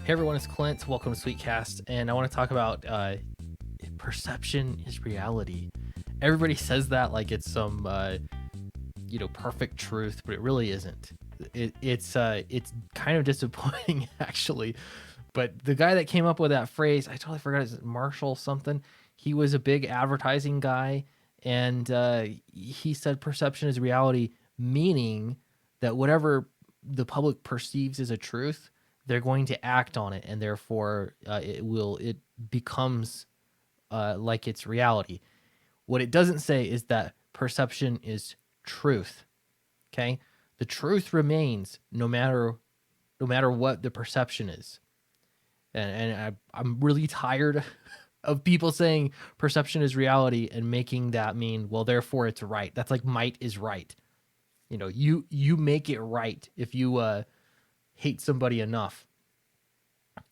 Hey everyone, it's Clint. Welcome to Sweetcast, and I want to talk about perception is reality. Everybody says that like it's some perfect truth, but it really isn't. It's kind of disappointing actually. But the guy that came up with that phrase, I totally forgot his Marshall something. He was a big advertising guy, and he said perception is reality, meaning that whatever the public perceives as a truth, they're going to act on it, and therefore it becomes like it's reality. What it doesn't say is that perception is truth. Okay, the truth remains no matter what the perception is, I'm really tired of people saying perception is reality and making that mean, well, therefore it's right. That's like might is right. You make it right if you hate somebody enough.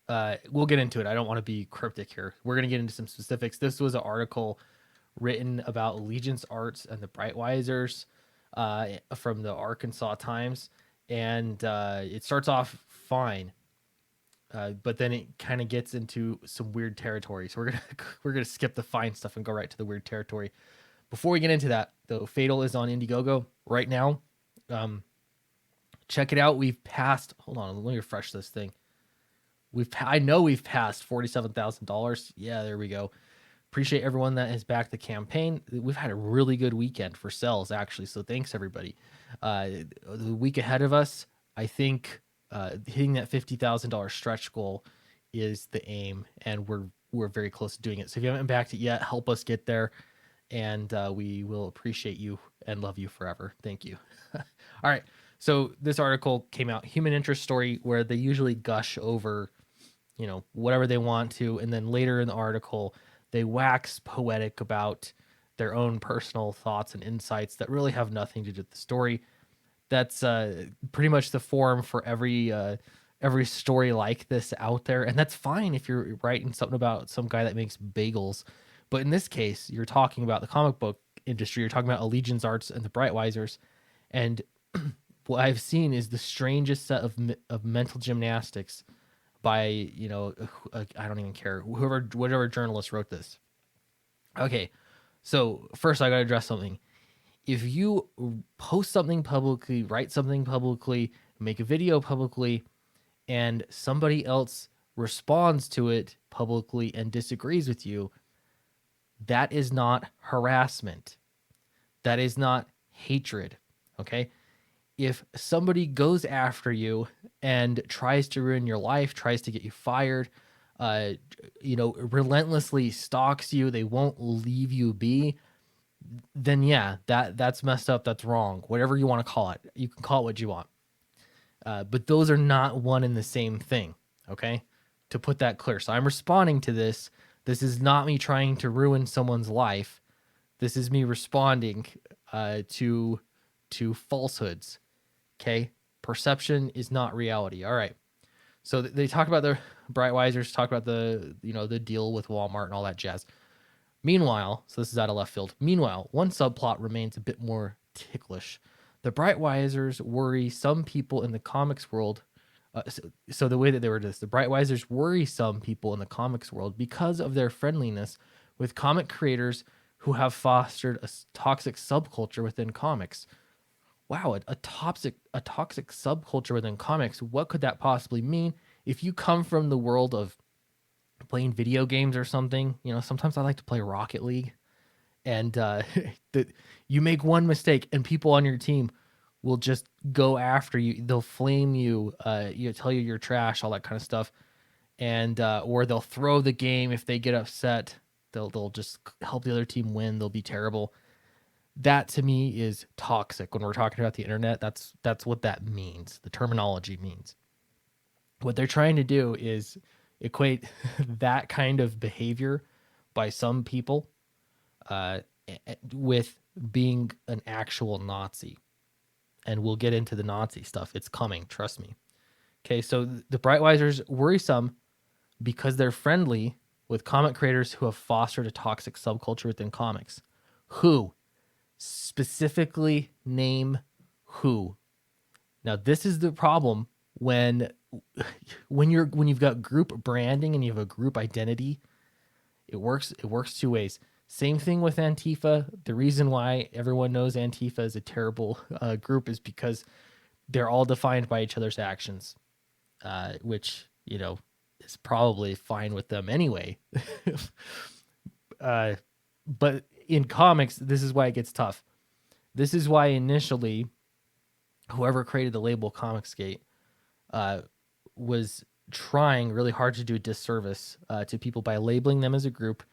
We'll get into it. I don't want to be cryptic here. We're going to get into some specifics. This was an article written about Allegiance Arts and the Brightwisers from the Arkansas Times, and it starts off fine, but then it kind of gets into some weird territory. So we're gonna skip the fine stuff and go right to the weird territory. Before we get into that, though, Fatal is on Indiegogo right now. Check it out. We've passed. Hold on, let me refresh this thing. I know we've passed $47,000. Yeah, there we go. Appreciate everyone that has backed the campaign. We've had a really good weekend for sales, actually. So thanks everybody. The week ahead of us, I think hitting that $50,000 stretch goal is the aim, and we're very close to doing it. So if you haven't backed it yet, help us get there, and we will appreciate you and love you forever. Thank you. All right. So this article came out, Human Interest Story, where they usually gush over, whatever they want to, and then later in the article, they wax poetic about their own personal thoughts and insights that really have nothing to do with the story. That's pretty much the form for every story like this out there, and that's fine if you're writing something about some guy that makes bagels. But in this case, you're talking about the comic book industry. You're talking about Allegiance Arts and the Brightwisers, and what I've seen is the strangest set of mental gymnastics by I don't even care whatever journalist wrote this. Okay, so first I got to address something. If you post something publicly, write something publicly, make a video publicly, and somebody else responds to it publicly and disagrees with you, that is not harassment. That is not hatred. Okay? If somebody goes after you and tries to ruin your life, tries to get you fired, relentlessly stalks you, they won't leave you be, then yeah, that's messed up. That's wrong. Whatever you want to call it, you can call it what you want. But those are not one and the same thing. Okay, to put that clear. So I'm responding to this. This is not me trying to ruin someone's life. This is me responding to falsehoods. Okay, perception is not reality. All right. So they talk about the Brightwisers, talk about the deal with Walmart and all that jazz. Meanwhile, so this is out of left field. Meanwhile, one subplot remains a bit more ticklish. The Brightwisers worry some people in the comics world. So the way that they were this, the Brightwisers worry some people in the comics world because of their friendliness with comic creators who have fostered a toxic subculture within comics. Wow, a toxic subculture within comics. What could that possibly mean? If you come from the world of playing video games or something, sometimes I like to play Rocket League, and you make one mistake and people on your team will just go after you. They'll flame you, tell you you're trash, all that kind of stuff, and or they'll throw the game if they get upset. They'll just help the other team win. They'll be terrible. That to me is toxic. When we're talking about the internet, that's what that means. The terminology means. What they're trying to do is equate that kind of behavior by some people with being an actual Nazi. And we'll get into the Nazi stuff. It's coming, trust me. Okay, so the Brightwisers worry some because they're friendly with comic creators who have fostered a toxic subculture within comics. Who? Specifically name who. Now, this is the problem when when you've got group branding and you have a group identity, it works two ways. Same thing with Antifa. The reason why everyone knows Antifa is a terrible group is because they're all defined by each other's actions, which is probably fine with them anyway. But in comics, this is why it gets tough. This is why initially, whoever created the label Comicsgate was trying really hard to do a disservice to people by labeling them as a group,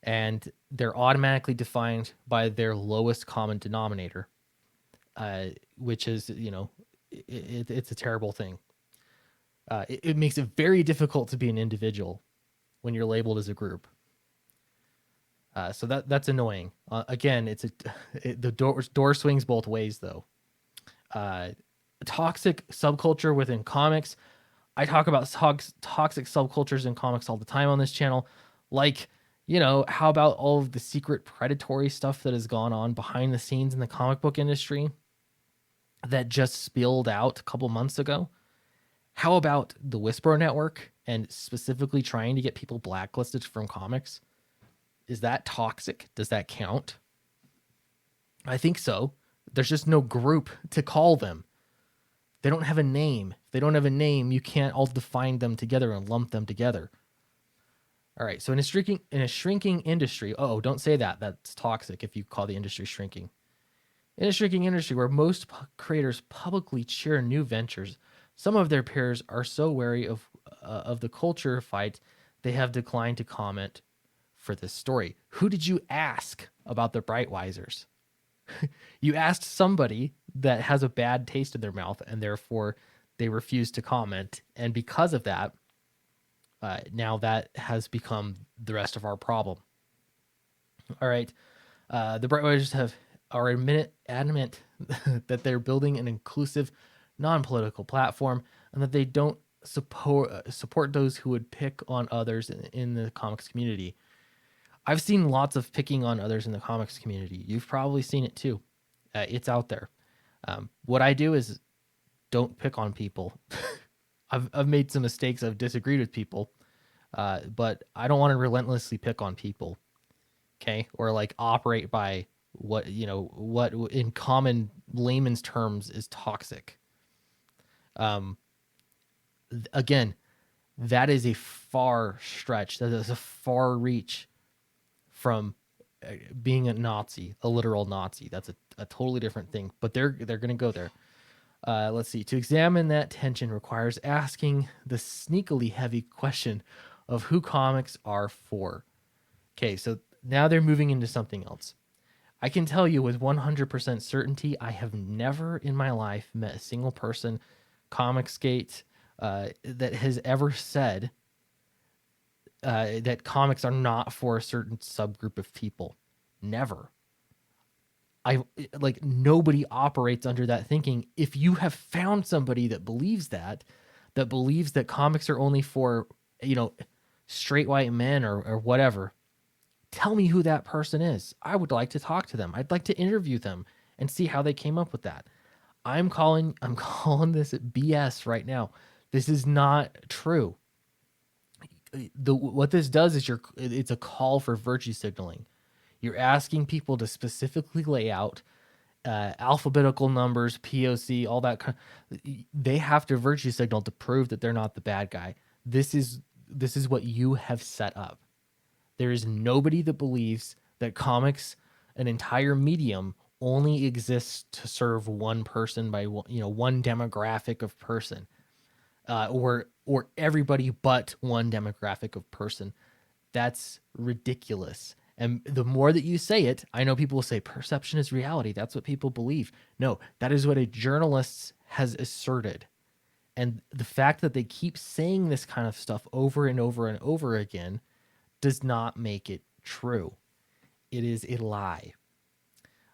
and they're automatically defined by their lowest common denominator, which is, it's a terrible thing. It makes it very difficult to be an individual when you're labeled as a group. So that's annoying. Again, the door swings both ways, though. Toxic subculture within comics. I talk about toxic subcultures in comics all the time on this channel. Like, how about all of the secret predatory stuff that has gone on behind the scenes in the comic book industry that just spilled out a couple months ago? How about the Whisper Network and specifically trying to get people blacklisted from comics? Is that toxic? Does that count? I think so. There's just no group to call them. They don't have a name. If they don't have a name, you can't all define them together and lump them together. All right. So in a shrinking industry, don't say that. That's toxic if you call the industry shrinking. In a shrinking industry where most creators publicly cheer new ventures, some of their peers are so wary of the culture fight, they have declined to comment for this story. Who did you ask about the Brightwisers? You asked somebody that has a bad taste in their mouth, and therefore they refuse to comment. And because of that, now that has become the rest of our problem. All right. The Brightwisers are adamant that they're building an inclusive, non-political platform, and that they don't support those who would pick on others in the comics community. I've seen lots of picking on others in the comics community. You've probably seen it too. It's out there. What I do is don't pick on people. I've made some mistakes. I've disagreed with people, but I don't want to relentlessly pick on people. Okay, or like operate by what in common layman's terms is toxic. Again, that is a far stretch. That is a far reach from being a Nazi, a literal Nazi. That's a totally different thing, but they're going to go there. Let's see. To examine that tension requires asking the sneakily heavy question of who comics are for. Okay, so now they're moving into something else. I can tell you with 100% certainty, I have never in my life met a single person, Comicsgate, that has ever said that comics are not for a certain subgroup of people. Never. Nobody operates under that thinking. If you have found somebody that believes that believes that comics are only for, straight white men or whatever, tell me who that person is. I would like to talk to them. I'd like to interview them and see how they came up with that. I'm calling this BS right now. This is not true. What this does is it's a call for virtue signaling. You're asking people to specifically lay out alphabetical numbers, POC, all that. They have to virtue signal to prove that they're not the bad guy. This is what you have set up. There is nobody that believes that comics, an entire medium, only exists to serve one person by one demographic of person, or everybody but one demographic of person. That's ridiculous. And the more that you say it, I know people will say perception is reality. That's what people believe. No, that is what a journalist has asserted. And the fact that they keep saying this kind of stuff over and over and over again does not make it true. It is a lie.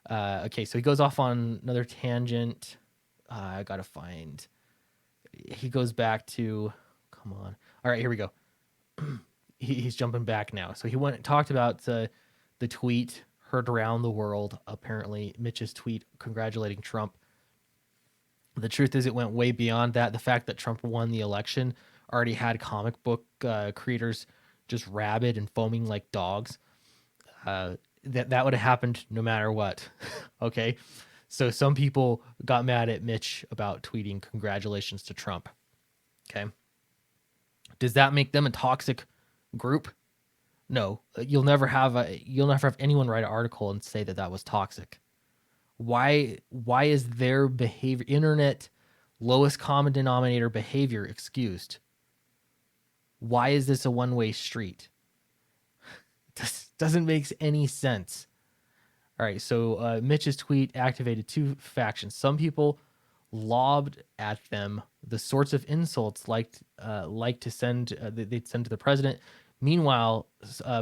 Okay, so he goes off on another tangent. I gotta find. He goes back to. Come on. All right, here we go. He's jumping back now. So he went and talked about the tweet heard around the world. Apparently, Mitch's tweet congratulating Trump. The truth is, it went way beyond that. The fact that Trump won the election already had comic book creators just rabid and foaming like dogs. That would have happened no matter what. Okay, so some people got mad at Mitch about tweeting congratulations to Trump. Okay, does that make them a toxic group? No, you'll never have anyone write an article and say that that was toxic. Why is their behavior, internet lowest common denominator behavior, excused? Why is this a one-way street? This doesn't make any sense. All right, so Mitch's tweet activated two factions. Some people lobbed at them the sorts of insults like to send they'd send to the president. Meanwhile,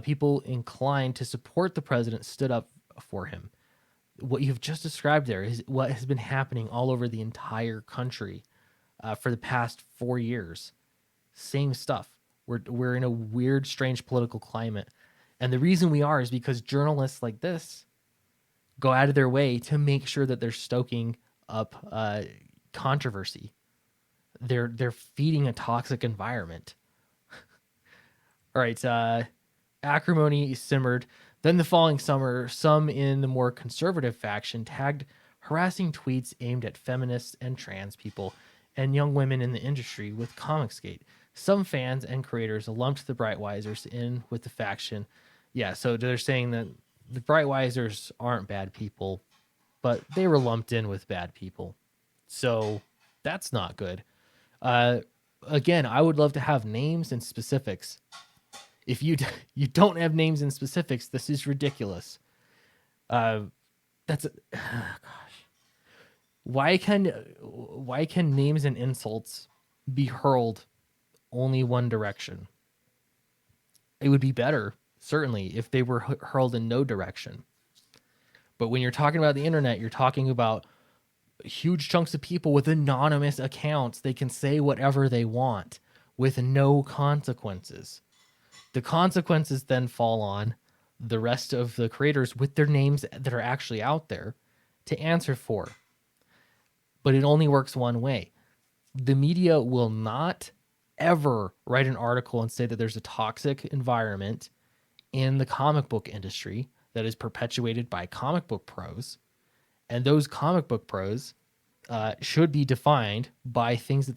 people inclined to support the president stood up for him. What you've just described there is what has been happening all over the entire country for the past 4 years. Same stuff. We're in a weird, strange political climate, and the reason we are is because journalists like this go out of their way to make sure that they're stoking up controversy. They're feeding a toxic environment. All right, acrimony simmered. Then the following summer, some in the more conservative faction tagged harassing tweets aimed at feminists and trans people and young women in the industry with Comicsgate. Some fans and creators lumped the Brightwisers in with the faction. Yeah, so they're saying that the Brightwisers aren't bad people, but they were lumped in with bad people. So that's not good. Again, I would love to have names and specifics. If you don't have names and specifics, this is ridiculous. Gosh. Why can names and insults be hurled only one direction? It would be better, certainly, if they were hurled in no direction. But when you're talking about the internet, you're talking about huge chunks of people with anonymous accounts. They can say whatever they want with no consequences. The consequences then fall on the rest of the creators with their names that are actually out there to answer for. But it only works one way. The media will not ever write an article and say that there's a toxic environment in the comic book industry that is perpetuated by comic book pros. And those comic book pros should be defined by things that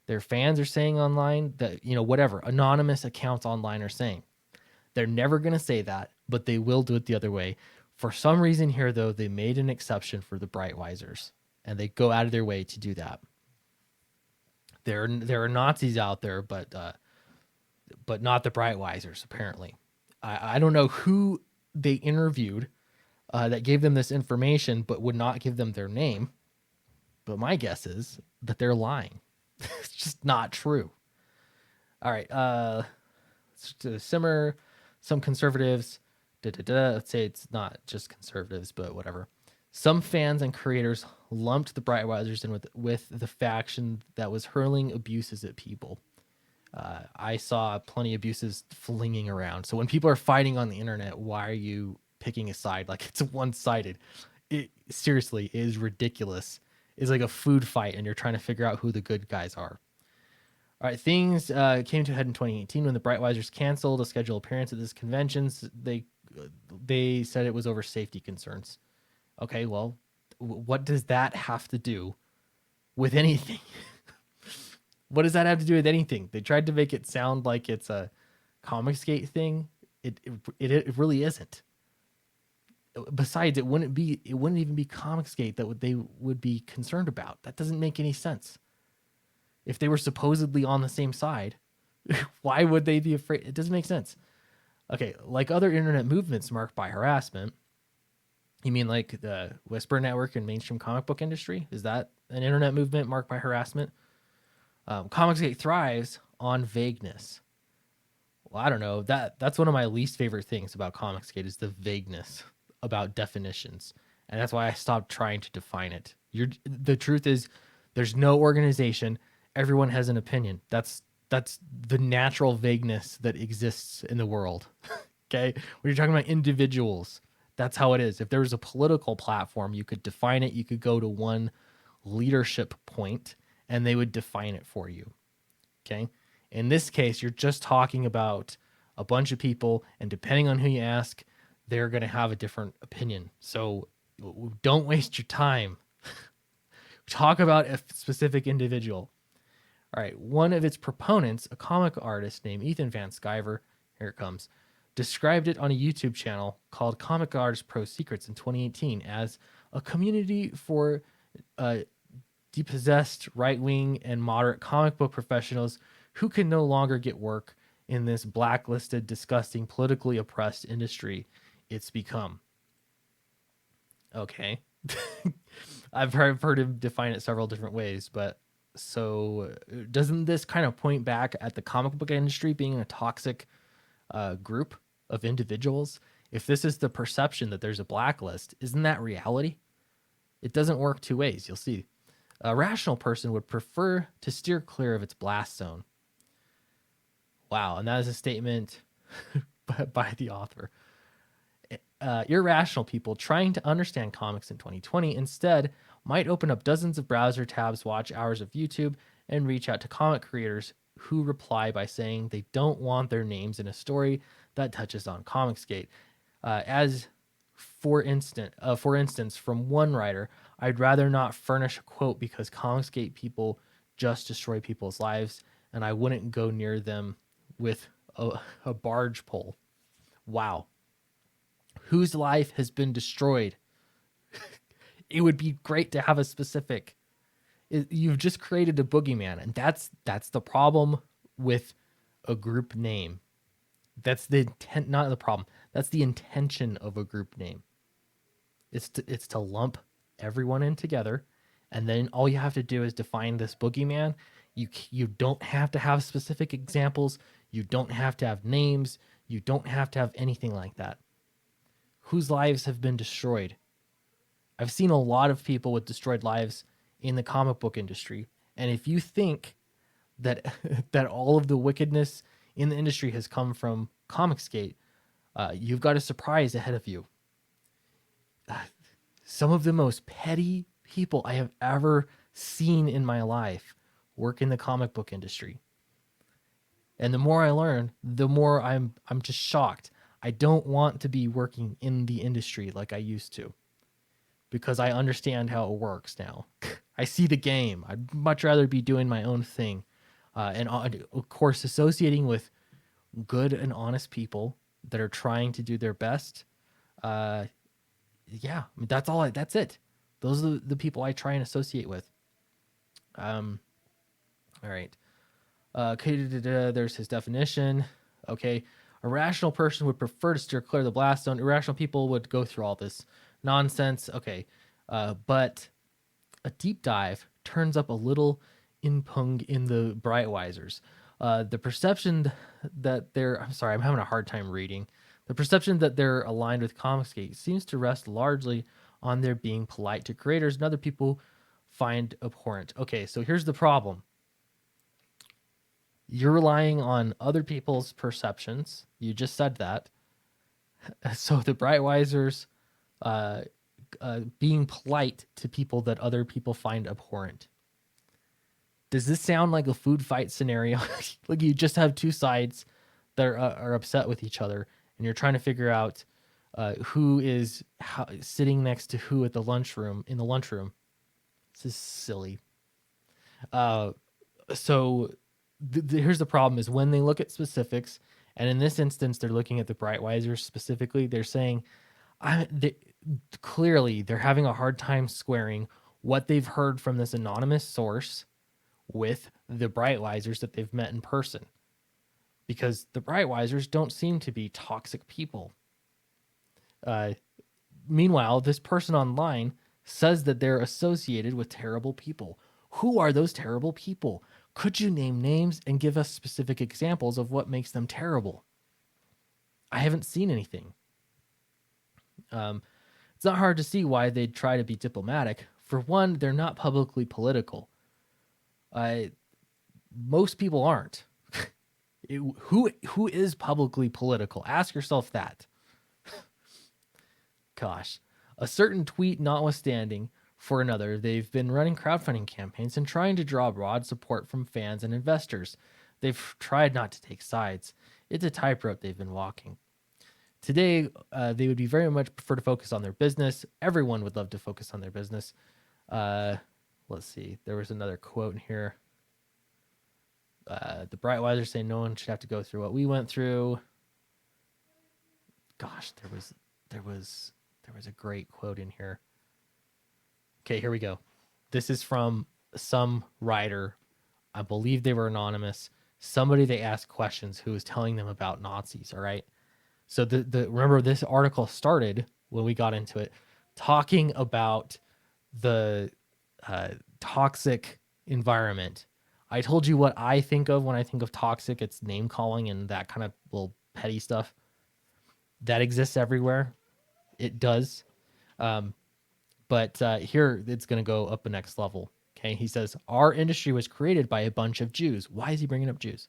their fans are saying online, that, whatever anonymous accounts online are saying. They're never going to say that, but they will do it the other way. For some reason here, though, they made an exception for the Brightwisers, and they go out of their way to do that. There are Nazis out there, but not the Brightwisers, apparently. I don't know who they interviewed that gave them this information, but would not give them their name. But my guess is that they're lying. It's just not true. All right. To simmer, some conservatives. Let's say it's not just conservatives, but whatever. Some fans and creators lumped the Brightwisers in with the faction that was hurling abuses at people. I saw plenty of abuses flinging around. So when people are fighting on the internet, why are you picking a side like it's one-sided? It seriously is ridiculous. It's like a food fight, and you're trying to figure out who the good guys are. All right, things came to a head in 2018 when the Brightwisers canceled a scheduled appearance at this convention. They said it was over safety concerns. Okay, well, what does that have to do with anything? What does that have to do with anything? They tried to make it sound like it's a Comicsgate thing. It really isn't. Besides, it wouldn't even be Comicsgate that they would be concerned about. That doesn't make any sense. If they were supposedly on the same side, why would they be afraid? It doesn't make sense. Okay, like other internet movements marked by harassment, you mean like the Whisper Network and mainstream comic book industry? Is that an internet movement marked by harassment? Comicsgate thrives on vagueness. Well, I don't know. That's one of my least favorite things about Comicsgate is the vagueness about definitions. And that's why I stopped trying to define it. The truth is there's no organization. Everyone has an opinion. That's the natural vagueness that exists in the world. Okay? When you're talking about individuals, that's how it is. If there was a political platform, you could define it. You could go to one leadership point, and they would define it for you. Okay. In this case, you're just talking about a bunch of people, and depending on who you ask, they're going to have a different opinion. So don't waste your time. Talk about a specific individual. All right. One of its proponents, a comic artist named Ethan Van Sciver, here it comes, described it on a YouTube channel called Comic Artist Pro Secrets in 2018 as a community for depossessed right-wing and moderate comic book professionals who can no longer get work in this blacklisted, disgusting, politically oppressed industry it's become. Okay. I've heard him define it several different ways, but so doesn't this kind of point back at the comic book industry being a toxic group of individuals? If this is the perception that there's a blacklist, isn't that reality? It doesn't work two ways. You'll see. A rational person would prefer to steer clear of its blast zone. Wow, and that is a statement by the author. Irrational people trying to understand comics in 2020 instead might open up dozens of browser tabs, watch hours of YouTube, and reach out to comic creators who reply by saying they don't want their names in a story that touches on Comicsgate. As for instance, from one writer, I'd rather not furnish a quote because Comicsgate people just destroy people's lives, and I wouldn't go near them with a barge pole. Wow. Whose life has been destroyed? It would be great to have a specific. You've just created a boogeyman, and that's the problem with a group name. That's the intent, not the problem. That's the intention of a group name. It's to lump everyone in together, and then all you have to do is define this boogeyman. You don't have to have specific examples. You don't have to have names. You don't have to have anything like that. Whose lives have been destroyed? I've seen a lot of people with destroyed lives in the comic book industry, and if you think that that all of the wickedness in the industry has come from Comicsgate, you've got a surprise ahead of you. Some of the most petty people I have ever seen in my life work in the comic book industry. And the more I learn, the more I'm just shocked. I don't want to be working in the industry like I used to, because I understand how it works now. I see the game. I'd much rather be doing my own thing. And of course, associating with good and honest people that are trying to do their best. Yeah, I mean, that's it. Those are the people I try and associate with. All right. Okay, there's his definition. Okay. A rational person would prefer to steer clear of the blast zone. Irrational people would go through all this nonsense. Okay. But a deep dive turns up a little impung in the Brightwisers. The perception that I'm having a hard time reading. The perception that they're aligned with Comicsgate seems to rest largely on their being polite to creators and other people find abhorrent. Okay, so here's the problem. You're relying on other people's perceptions. You just said that. So the Brightwisers being polite to people that other people find abhorrent. Does this sound like a food fight scenario? Like you just have two sides that are upset with each other, and you're trying to figure out who is sitting next to who in the lunchroom. This is silly. So here's the problem: is when they look at specifics, and in this instance, they're looking at the Brightwisers specifically. They're saying, clearly, they're having a hard time squaring what they've heard from this anonymous source with the Brightwisers that they've met in person, because the Brightwisers don't seem to be toxic people. Meanwhile, this person online says that they're associated with terrible people. Who are those terrible people? Could you name names and give us specific examples of what makes them terrible? I haven't seen anything. It's not hard to see why they'd try to be diplomatic. For one, they're not publicly political. Most people aren't. Who is publicly political? Ask yourself that. Gosh. A certain tweet notwithstanding, for another, they've been running crowdfunding campaigns and trying to draw broad support from fans and investors. They've tried not to take sides. It's a tightrope they've been walking. Today, they would be very much prefer to focus on their business. Everyone would love to focus on their business. Let's see. There was another quote in here. The Brightwise saying no one should have to go through what we went through. Gosh, there was a great quote in here. Okay, here we go. This is from some writer. I believe they were anonymous. Somebody they asked questions who was telling them about Nazis. All right. So the remember this article started when we got into it, talking about the toxic environment. I told you what I think of when I think of toxic. It's name calling and that kind of little petty stuff that exists everywhere. It does. But here it's going to go up the next level. Okay. He says, our industry was created by a bunch of Jews. Why is he bringing up Jews?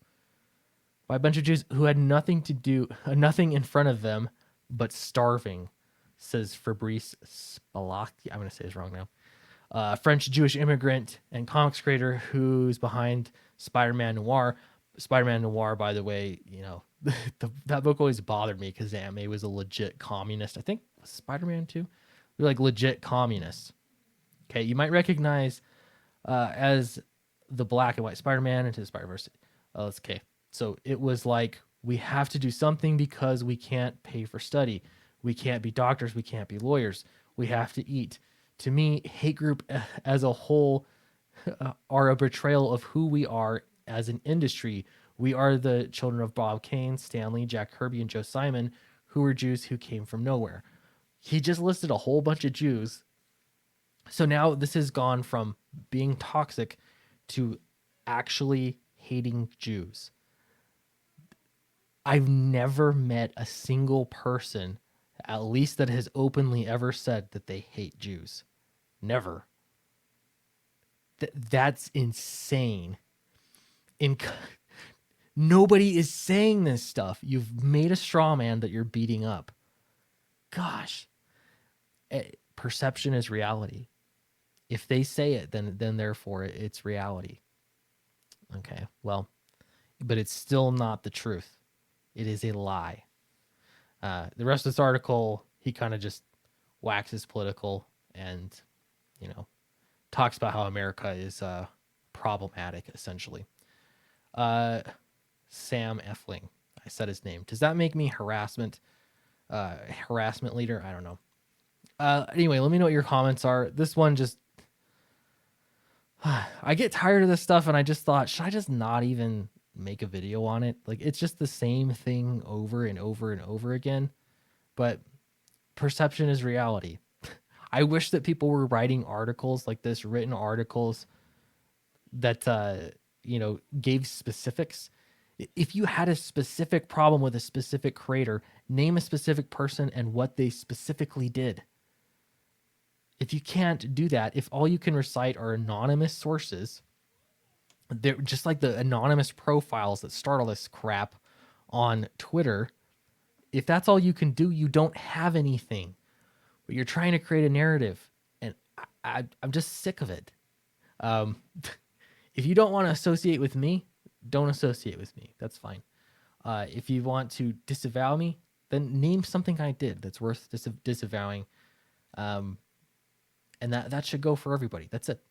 By a bunch of Jews who had nothing to do, nothing in front of them but starving, says Fabrice Spalacchi. I'm going to say this wrong now. French Jewish immigrant and comics creator who's behind Spider-Man Noir. Spider-Man Noir, by the way, you know, that book always bothered me because Aunt May was a legit communist. I think Spider-Man too. They're like legit communists. Okay, you might recognize as the black and white Spider-Man into the Spider-Verse. Okay, so it was like, we have to do something because we can't pay for study. We can't be doctors. We can't be lawyers. We have to eat. To me, hate group as a whole are a betrayal of who we are as an industry. We are the children of Bob Kane, Stan Lee, Jack Kirby, and Joe Simon, who were Jews who came from nowhere. He just listed a whole bunch of Jews. So now this has gone from being toxic to actually hating Jews. I've never met a single person, at least that has openly ever said that they hate Jews. Never. That's insane. Nobody is saying this stuff. You've made a straw man that you're beating up. Gosh. Perception is reality. If they say it, then therefore it's reality. Okay, well, but it's still not the truth. It is a lie. The rest of this article, he kind of just waxes political and, you know, talks about how America is problematic, essentially. Sam Effling, I said his name. Does that make me harassment leader? I don't know. Anyway, let me know what your comments are. This one just, I get tired of this stuff, and I just thought, should I just not even make a video on it? Like, it's just the same thing over and over and over again. But perception is reality. I wish that people were writing articles like this, written articles that you know, gave specifics. If you had a specific problem with a specific creator, name a specific person and what they specifically did. If you can't do that, if all you can recite are anonymous sources, they're just like the anonymous profiles that start all this crap on Twitter. If that's all you can do, you don't have anything. But you're trying to create a narrative, and I'm just sick of it. If you don't want to associate with me, don't associate with me. That's fine. If you want to disavow me, then name something I did that's worth disavowing. And that should go for everybody. That's it.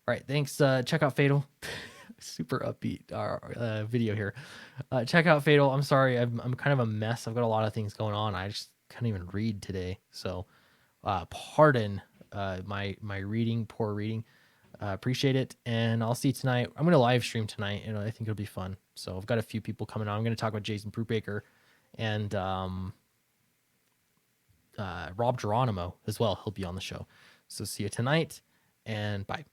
All right, thanks. Check out Fatal. Super upbeat video here. Check out Fatal. I'm sorry, I'm kind of a mess. I've got a lot of things going on. I just can't even read today. So pardon my poor reading. Appreciate it. And I'll see you tonight. I'm going to live stream tonight, and I think it'll be fun. So I've got a few people coming on. I'm going to talk about Jason Brubaker and Rob Geronimo as well. He'll be on the show. So see you tonight, and bye.